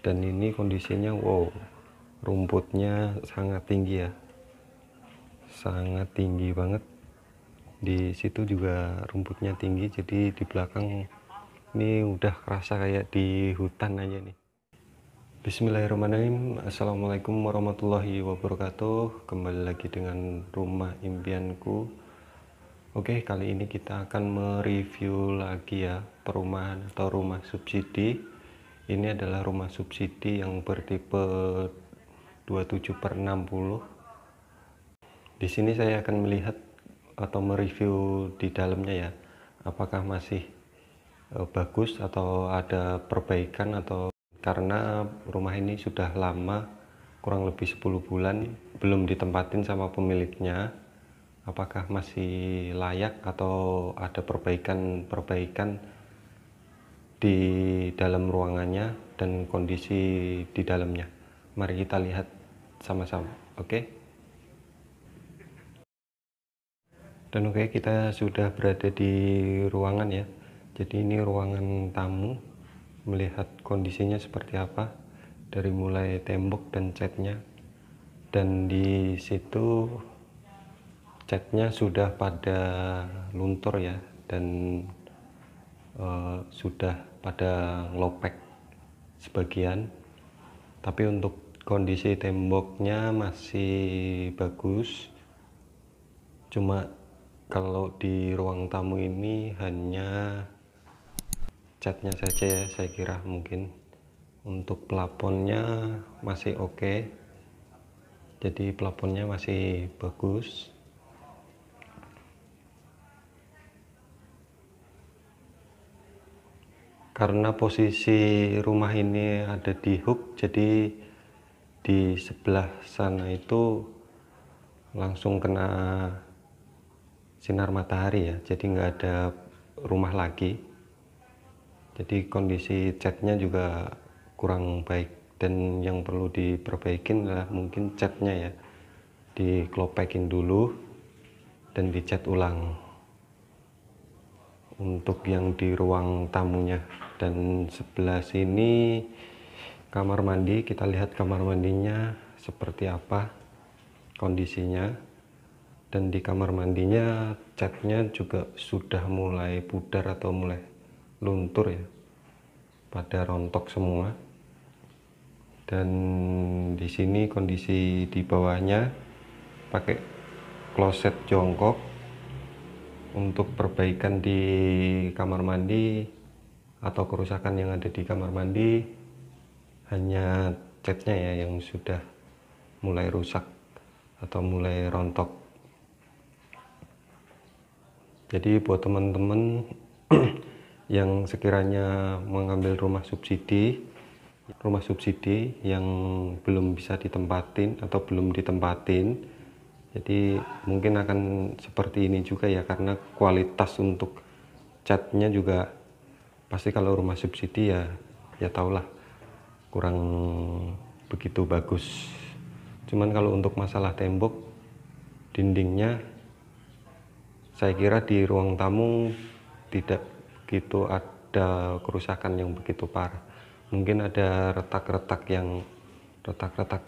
Dan ini kondisinya wow, rumputnya sangat tinggi ya, sangat tinggi banget. Di situ juga rumputnya tinggi, jadi di belakang ini udah kerasa kayak di hutan aja nih. Bismillahirrahmanirrahim. Assalamualaikum warahmatullahi wabarakatuh. Kembali lagi dengan rumah impianku. Oke, kali ini kita akan mereview lagi ya perumahan atau rumah subsidi. Ini adalah rumah subsidi yang bertipe 27/60. Di sini saya akan melihat atau mereview di dalamnya ya, apakah masih bagus atau ada perbaikan, atau karena rumah ini sudah lama, kurang lebih 10 bulan belum ditempatin sama pemiliknya, apakah masih layak atau ada perbaikan di dalam ruangannya dan kondisi di dalamnya. Mari kita lihat sama-sama, oke? Dan oke, kita sudah berada di ruangan ya. Jadi ini ruangan tamu. Melihat kondisinya seperti apa dari mulai tembok dan catnya. Dan di situ catnya sudah pada luntur ya, dan sudah pada ngelopek sebagian. Tapi untuk kondisi temboknya masih bagus. Cuma kalau di ruang tamu ini hanya catnya saja ya, saya kira. Mungkin untuk plafonnya masih oke, jadi plafonnya masih bagus. Karena posisi rumah ini ada di hook, jadi di sebelah sana itu langsung kena sinar matahari ya, jadi nggak ada rumah lagi. Jadi kondisi catnya juga kurang baik, dan yang perlu diperbaikin adalah mungkin catnya ya, dikelopekin dulu dan dicat ulang untuk yang di ruang tamunya. Dan sebelah sini kamar mandi, kita lihat kamar mandinya seperti apa kondisinya. Dan di kamar mandinya catnya juga sudah mulai pudar atau mulai luntur ya, pada rontok semua. Dan di sini kondisi di bawahnya pakai kloset jongkok. Untuk perbaikan di kamar mandi atau kerusakan yang ada di kamar mandi hanya catnya ya yang sudah mulai rusak atau mulai rontok. Jadi buat teman-teman yang sekiranya mengambil rumah subsidi yang belum bisa ditempatin atau belum ditempatin, jadi mungkin akan seperti ini juga ya, karena kualitas untuk catnya juga pasti kalau rumah subsidi ya tahulah kurang begitu bagus. Cuman kalau untuk masalah tembok, dindingnya, saya kira di ruang tamu tidak begitu ada kerusakan yang begitu parah. Mungkin ada retak-retak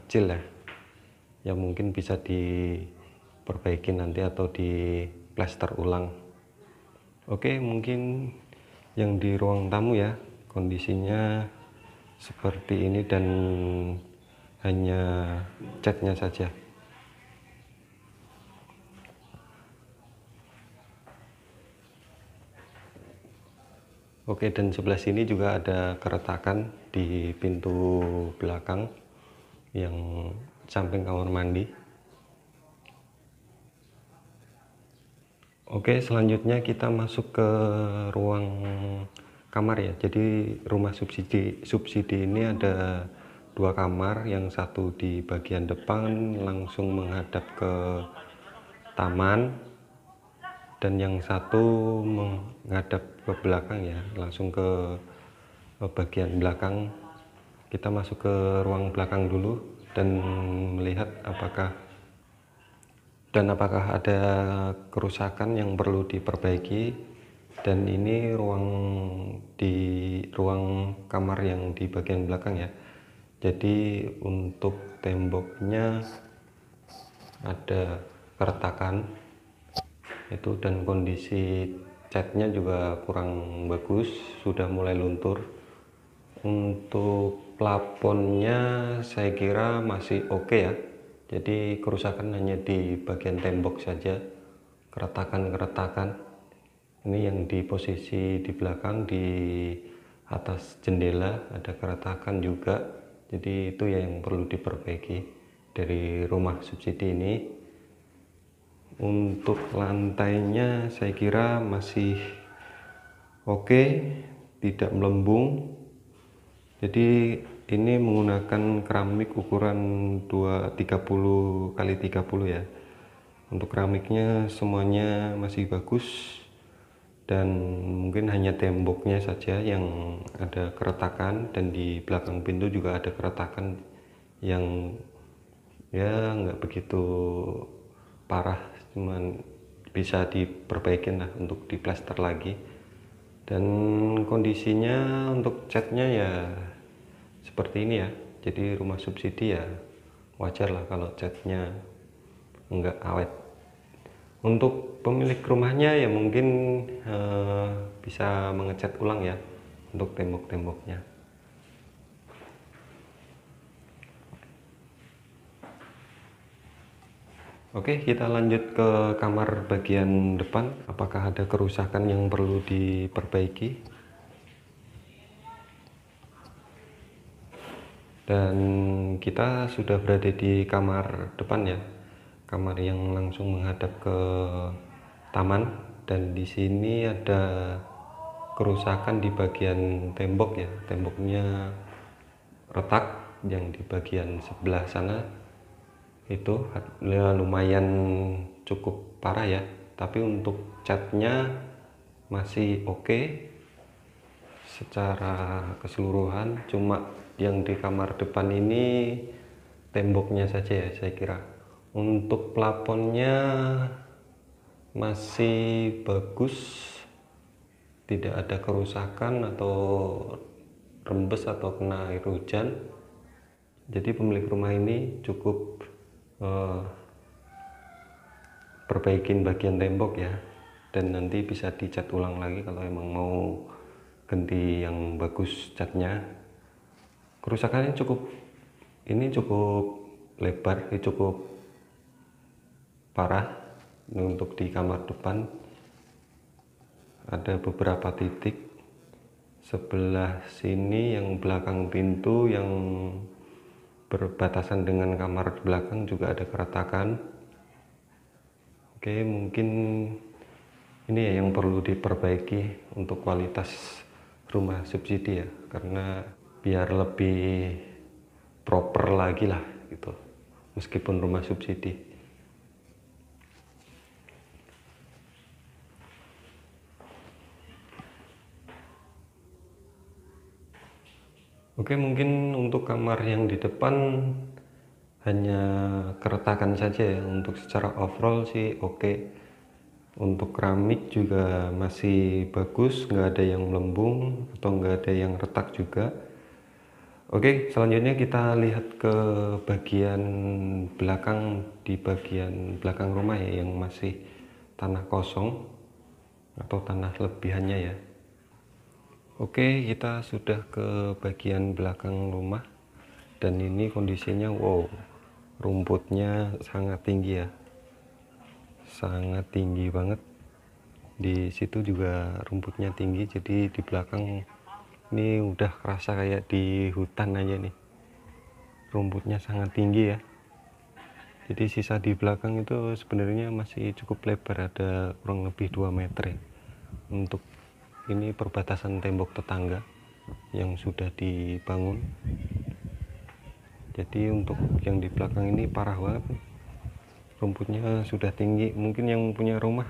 kecil ya, yang mungkin bisa diperbaiki nanti atau di plester ulang. Oke, mungkin yang di ruang tamu ya, kondisinya seperti ini dan hanya catnya saja. Oke, dan sebelah sini juga ada keretakan di pintu belakang yang samping kamar mandi. Oke, selanjutnya kita masuk ke ruang kamar ya. Jadi rumah subsidi ini ada 2 kamar, yang satu di bagian depan langsung menghadap ke taman, dan yang satu menghadap ke belakang ya, langsung ke bagian belakang. Kita masuk ke ruang belakang dulu dan melihat apakah ada kerusakan yang perlu diperbaiki. Dan ini ruang kamar yang di bagian belakang ya, Jadi untuk temboknya ada keretakan itu, dan kondisi catnya juga kurang bagus, sudah mulai luntur. Untuk plafonnya saya kira masih oke ya, jadi kerusakan hanya di bagian tembok saja, keretakan-keretakan ini yang di posisi di belakang, di atas jendela ada keretakan juga, jadi itu yang perlu diperbaiki dari rumah subsidi ini. Untuk lantainya saya kira masih oke, tidak melembung. Jadi ini menggunakan keramik ukuran 30 kali 30 ya. Untuk keramiknya semuanya masih bagus, dan mungkin hanya temboknya saja yang ada keretakan, dan di belakang pintu juga ada keretakan yang ya nggak begitu parah, cuman bisa diperbaikin lah untuk diplaster lagi. Dan kondisinya untuk catnya ya seperti ini ya, jadi rumah subsidi ya wajar lah kalau catnya nggak awet. Untuk pemilik rumahnya ya mungkin bisa mengecat ulang ya untuk tembok-temboknya. Oke, kita lanjut ke kamar bagian depan. Apakah ada kerusakan yang perlu diperbaiki? Dan kita sudah berada di kamar depan ya, kamar yang langsung menghadap ke taman. Dan di sini ada kerusakan di bagian tembok ya, temboknya retak yang di bagian sebelah sana itu ya, lumayan cukup parah ya, tapi untuk catnya masih oke secara keseluruhan. Cuma yang di kamar depan ini temboknya saja ya saya kira. Untuk plafonnya masih bagus, tidak ada kerusakan atau rembes atau kena air hujan. Jadi pemilik rumah ini cukup perbaikin bagian tembok ya, dan nanti bisa dicat ulang lagi kalau emang mau ganti yang bagus catnya. Kerusakannya cukup lebar, cukup parah. Untuk di kamar depan ada beberapa titik, sebelah sini yang belakang pintu yang berbatasan dengan kamar belakang juga ada keretakan. Oke, mungkin ini ya yang perlu diperbaiki untuk kualitas rumah subsidi ya, karena biar lebih proper lagi lah gitu, meskipun rumah subsidi. Oke, mungkin untuk kamar yang di depan hanya keretakan saja ya. Untuk secara overall sih oke. Untuk keramik juga masih bagus, nggak ada yang melembung atau nggak ada yang retak juga. Oke, selanjutnya kita lihat ke bagian belakang, di bagian belakang rumah ya, yang masih tanah kosong atau tanah lebihannya ya. Oke, kita sudah ke bagian belakang rumah, dan ini kondisinya wow, rumputnya sangat tinggi ya, sangat tinggi banget. Di situ juga rumputnya tinggi, jadi di belakang ini udah kerasa kayak di hutan aja nih, rumputnya sangat tinggi ya. Jadi sisa di belakang itu sebenarnya masih cukup lebar, ada kurang lebih 2 meter ya. Untuk ini perbatasan tembok tetangga yang sudah dibangun. Jadi untuk yang di belakang ini parah banget, rumputnya sudah tinggi. Mungkin yang punya rumah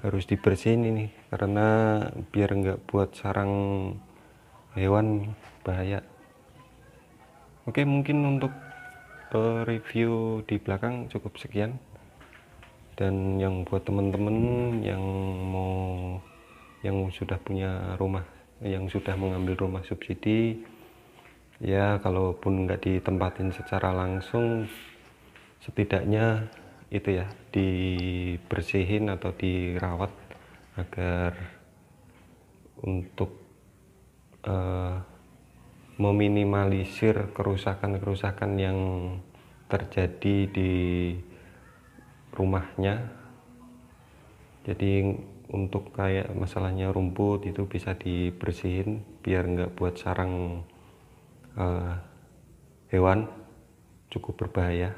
harus dibersihin ini, karena biar nggak buat sarang hewan bahaya. Oke, mungkin untuk review di belakang cukup sekian. Dan yang buat temen-temen yang sudah punya rumah, yang sudah mengambil rumah subsidi, Ya kalaupun nggak ditempatin secara langsung, setidaknya itu ya dibersihin atau dirawat agar untuk eh, meminimalisir kerusakan-kerusakan yang terjadi di rumahnya. Jadi untuk kayak masalahnya rumput itu bisa dibersihin biar nggak buat sarang eh, hewan cukup berbahaya.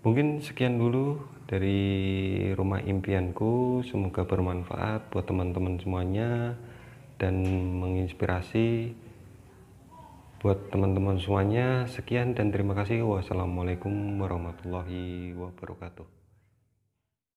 Mungkin sekian dulu dari rumah impianku, semoga bermanfaat buat teman-teman semuanya dan menginspirasi buat teman-teman semuanya. Sekian dan terima kasih. Wassalamualaikum warahmatullahi wabarakatuh.